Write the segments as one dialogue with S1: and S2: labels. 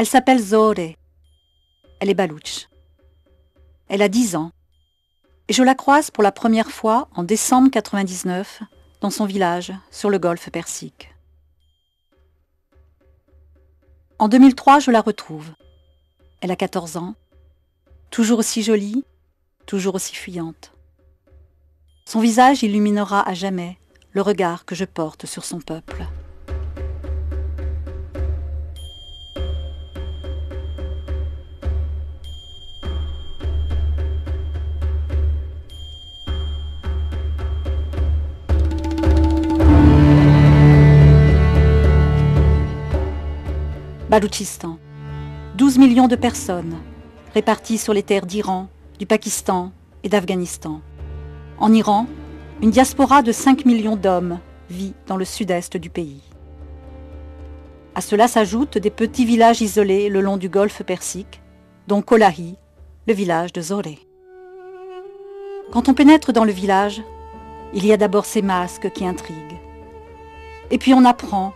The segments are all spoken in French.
S1: Elle s'appelle Zohreh. Elle est baloutche. Elle a 10 ans. Et je la croise pour la première fois en décembre 1999 dans son village sur le golfe Persique. En 2003, je la retrouve. Elle a 14 ans, toujours aussi jolie, toujours aussi fuyante. Son visage illuminera à jamais le regard que je porte sur son peuple. Baloutchistan, 12 millions de personnes, réparties sur les terres d'Iran, du Pakistan et d'Afghanistan. En Iran, une diaspora de 5 millions d'hommes vit dans le sud-est du pays. À cela s'ajoutent des petits villages isolés le long du golfe Persique, dont Kolahi, le village de Zohreh. Quand on pénètre dans le village, il y a d'abord ces masques qui intriguent. Et puis on apprend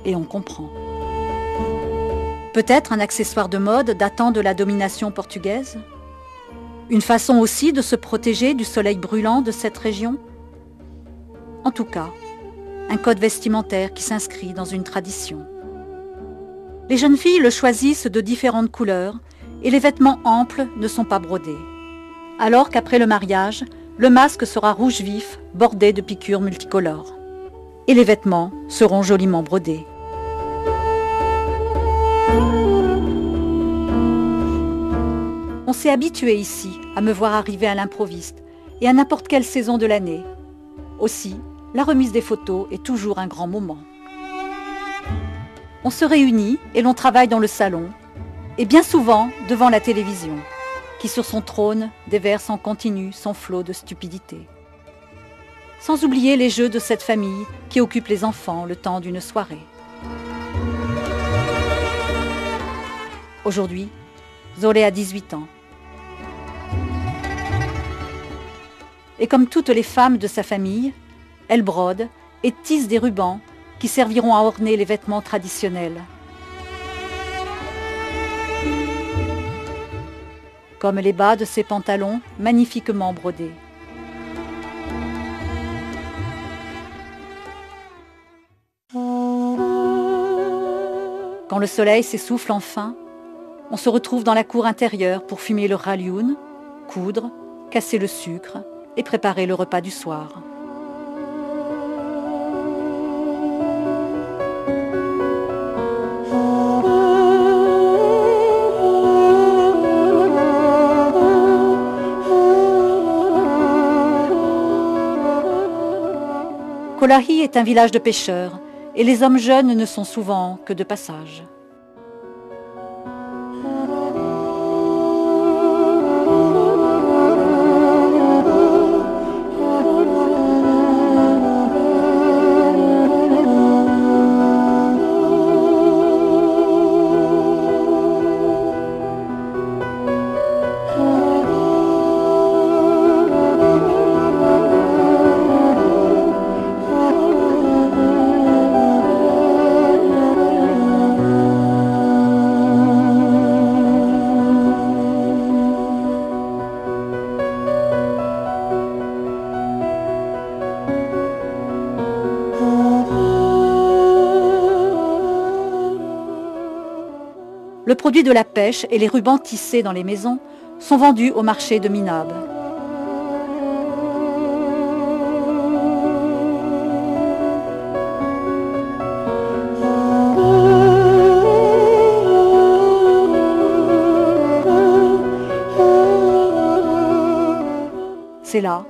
S1: et on comprend. Peut-être un accessoire de mode datant de la domination portugaise? Une façon aussi de se protéger du soleil brûlant de cette région? En tout cas, un code vestimentaire qui s'inscrit dans une tradition. Les jeunes filles le choisissent de différentes couleurs et les vêtements amples ne sont pas brodés. Alors qu'après le mariage, le masque sera rouge vif, bordé de piqûres multicolores. Et les vêtements seront joliment brodés. On s'est habitué ici à me voir arriver à l'improviste et à n'importe quelle saison de l'année. Aussi, la remise des photos est toujours un grand moment. On se réunit et l'on travaille dans le salon, et bien souvent devant la télévision, qui sur son trône déverse en continu son flot de stupidité. Sans oublier les jeux de cette famille qui occupent les enfants le temps d'une soirée. Aujourd'hui, Zohreh a 18 ans. Et comme toutes les femmes de sa famille, elle brode et tisse des rubans qui serviront à orner les vêtements traditionnels. Comme les bas de ses pantalons magnifiquement brodés. Quand le soleil s'essouffle enfin, on se retrouve dans la cour intérieure pour fumer le ralioun, coudre, casser le sucre et préparer le repas du soir. Kolahi est un village de pêcheurs et les hommes jeunes ne sont souvent que de passage. Le produit de la pêche et les rubans tissés dans les maisons sont vendus au marché de Minab. C'est là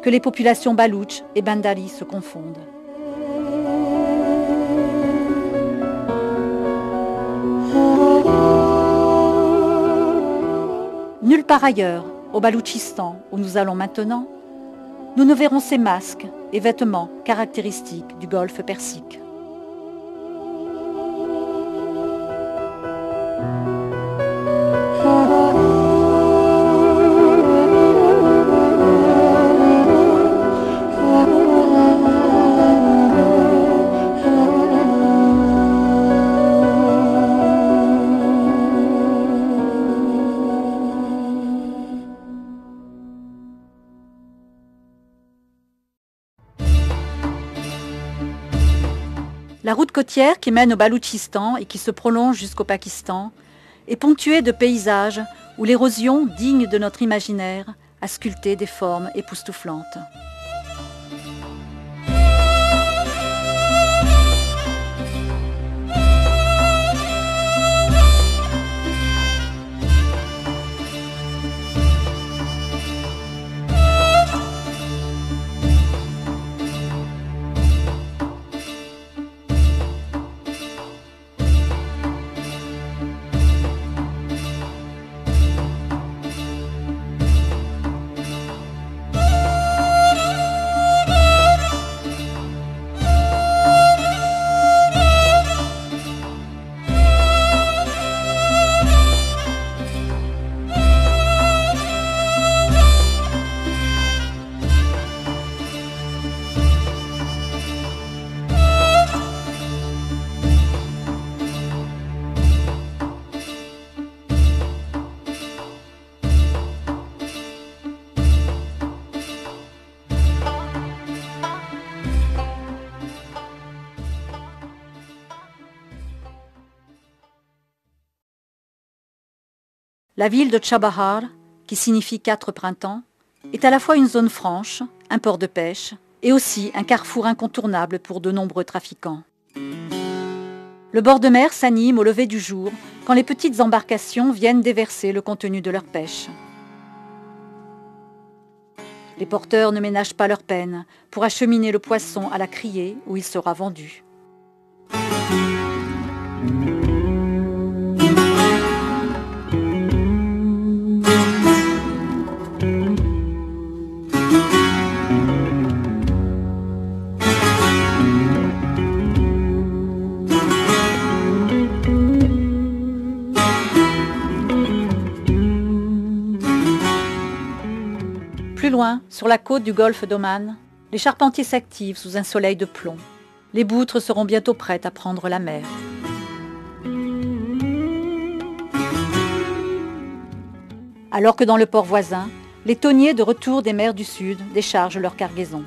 S1: que les populations baloutches et bandari se confondent. Nulle part ailleurs, au Baloutchistan, où nous allons maintenant, nous ne verrons ces masques et vêtements caractéristiques du golfe Persique. La route côtière qui mène au Baloutchistan et qui se prolonge jusqu'au Pakistan est ponctuée de paysages où l'érosion, digne de notre imaginaire, a sculpté des formes époustouflantes. La ville de Chabahar, qui signifie 4 printemps, est à la fois une zone franche, un port de pêche, et aussi un carrefour incontournable pour de nombreux trafiquants. Le bord de mer s'anime au lever du jour quand les petites embarcations viennent déverser le contenu de leur pêche. Les porteurs ne ménagent pas leur peine pour acheminer le poisson à la criée où il sera vendu. Plus loin, sur la côte du golfe d'Oman, les charpentiers s'activent sous un soleil de plomb. Les boutres seront bientôt prêtes à prendre la mer. Alors que dans le port voisin, les tonniers de retour des mers du Sud déchargent leur cargaison.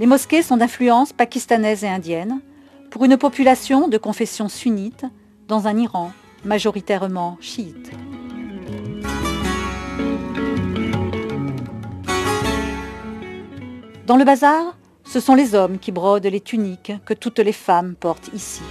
S1: Les mosquées sont d'influence pakistanaise et indienne, pour une population de confession sunnite dans un Iran majoritairement chiite. Dans le bazar, ce sont les hommes qui brodent les tuniques que toutes les femmes portent ici.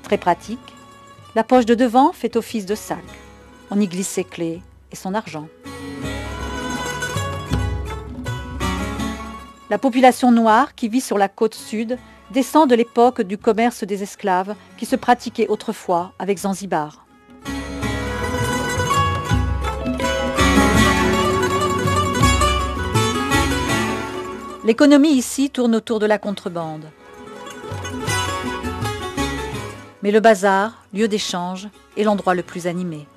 S1: Très pratique, la poche de devant fait office de sac. On y glisse ses clés et son argent. La population noire qui vit sur la côte sud descend de l'époque du commerce des esclaves qui se pratiquait autrefois avec Zanzibar. L'économie ici tourne autour de la contrebande. Mais le bazar, lieu d'échange, est l'endroit le plus animé.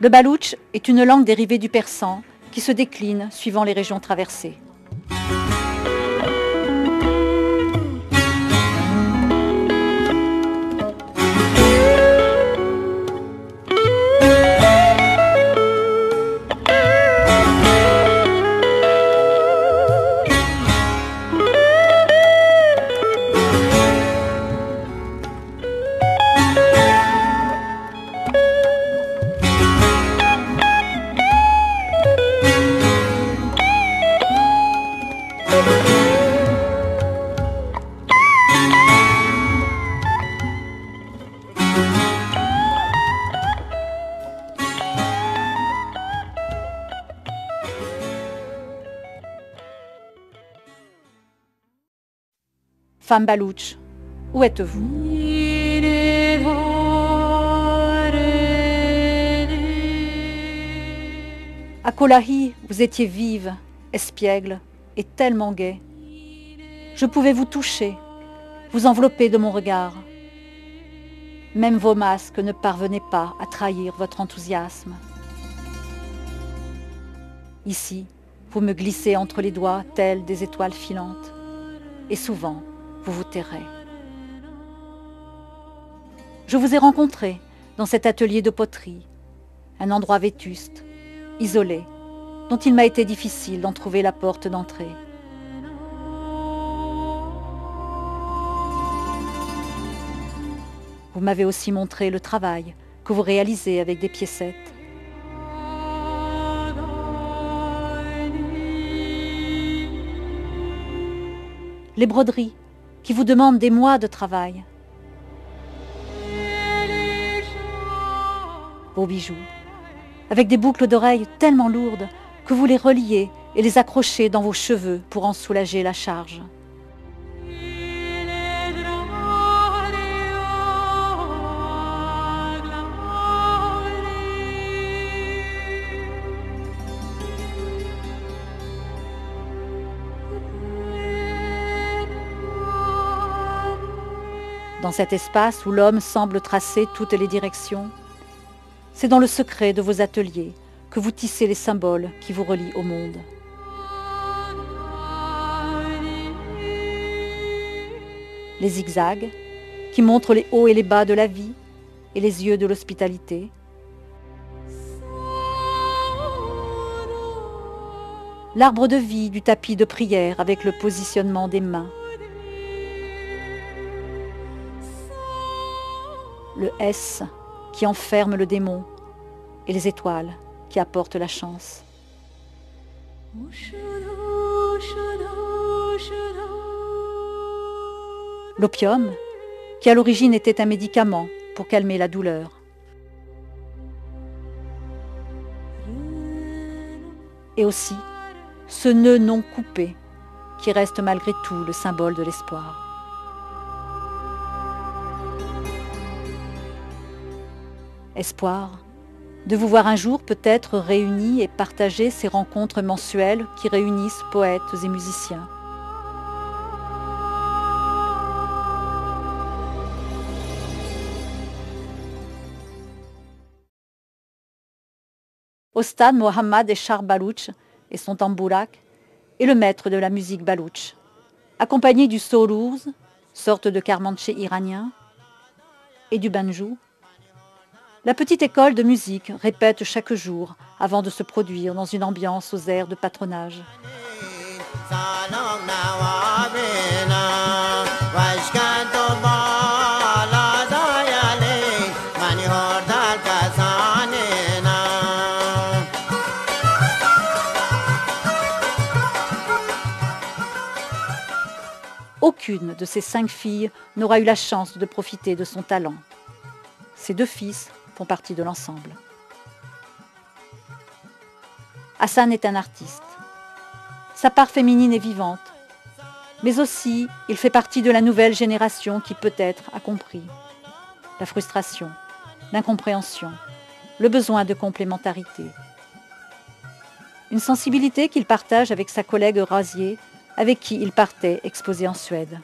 S1: Le baloutche est une langue dérivée du persan qui se décline suivant les régions traversées. Femme Baloutche, où êtes-vous? À Kolahi, vous étiez vive, espiègle et tellement gaie. Je pouvais vous toucher, vous envelopper de mon regard. Même vos masques ne parvenaient pas à trahir votre enthousiasme. Ici, vous me glissez entre les doigts telles des étoiles filantes, et souvent, vous vous tairez. Je vous ai rencontré dans cet atelier de poterie, un endroit vétuste, isolé, dont il m'a été difficile d'en trouver la porte d'entrée. Vous m'avez aussi montré le travail que vous réalisez avec des piécettes. Les broderies qui vous demandent des mois de travail. Vos bijoux, avec des boucles d'oreilles tellement lourdes que vous les reliez et les accrochez dans vos cheveux pour en soulager la charge. Dans cet espace où l'homme semble tracer toutes les directions, c'est dans le secret de vos ateliers que vous tissez les symboles qui vous relient au monde. Les zigzags qui montrent les hauts et les bas de la vie et les yeux de l'hospitalité. L'arbre de vie du tapis de prière avec le positionnement des mains. Le S qui enferme le démon et les étoiles qui apportent la chance. L'opium, qui à l'origine était un médicament pour calmer la douleur. Et aussi ce nœud non coupé qui reste malgré tout le symbole de l'espoir. Espoir de vous voir un jour peut-être réunis et partager ces rencontres mensuelles qui réunissent poètes et musiciens. Ostad Mohammad Eshar Baloutche et son tambourak est le maître de la musique baloutche, accompagné du sorouz, sorte de karmanché iranien, et du banjou. La petite école de musique répète chaque jour avant de se produire dans une ambiance aux airs de patronage. Aucune de ces 5 filles n'aura eu la chance de profiter de son talent. Ses 2 fils font partie de l'ensemble. Hassan est un artiste. Sa part féminine est vivante, mais aussi il fait partie de la nouvelle génération qui peut-être a compris la frustration, l'incompréhension, le besoin de complémentarité. Une sensibilité qu'il partage avec sa collègue Razier, avec qui il partait exposer en Suède.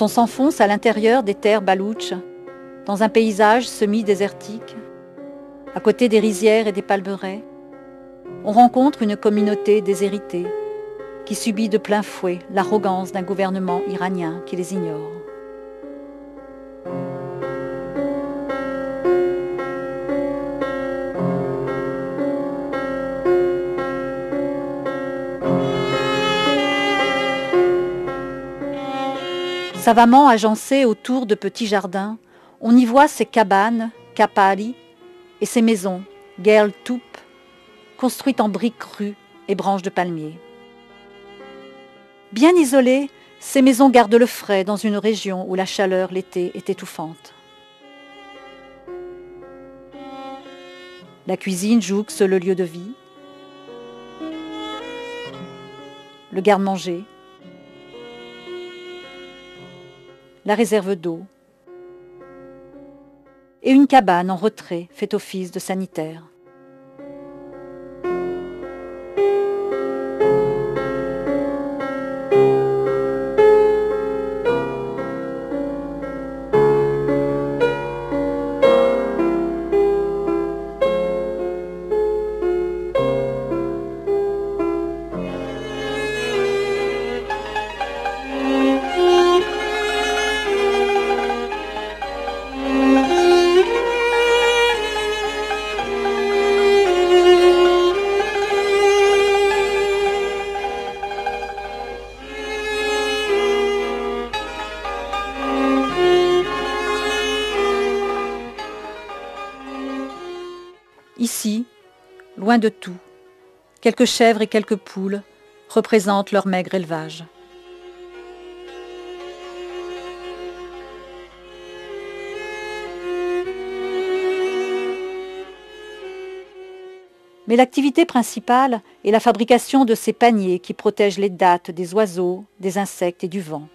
S1: Quand on s'enfonce à l'intérieur des terres baloutches, dans un paysage semi-désertique, à côté des rizières et des palmeraies, on rencontre une communauté déshéritée qui subit de plein fouet l'arrogance d'un gouvernement iranien qui les ignore. Savamment agencées autour de petits jardins, on y voit ces cabanes, kapali, et ces maisons, gel toup, construites en briques crues et branches de palmier. Bien isolées, ces maisons gardent le frais dans une région où la chaleur l'été est étouffante. La cuisine jouxte le lieu de vie, le garde-manger, la réserve d'eau et une cabane en retrait fait office de sanitaire. Ici, loin de tout, quelques chèvres et quelques poules représentent leur maigre élevage. Mais l'activité principale est la fabrication de ces paniers qui protègent les dattes des oiseaux, des insectes et du vent.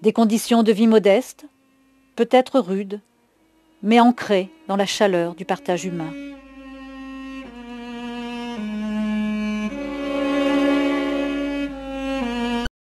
S1: Des conditions de vie modestes, peut-être rudes, mais ancrées dans la chaleur du partage humain.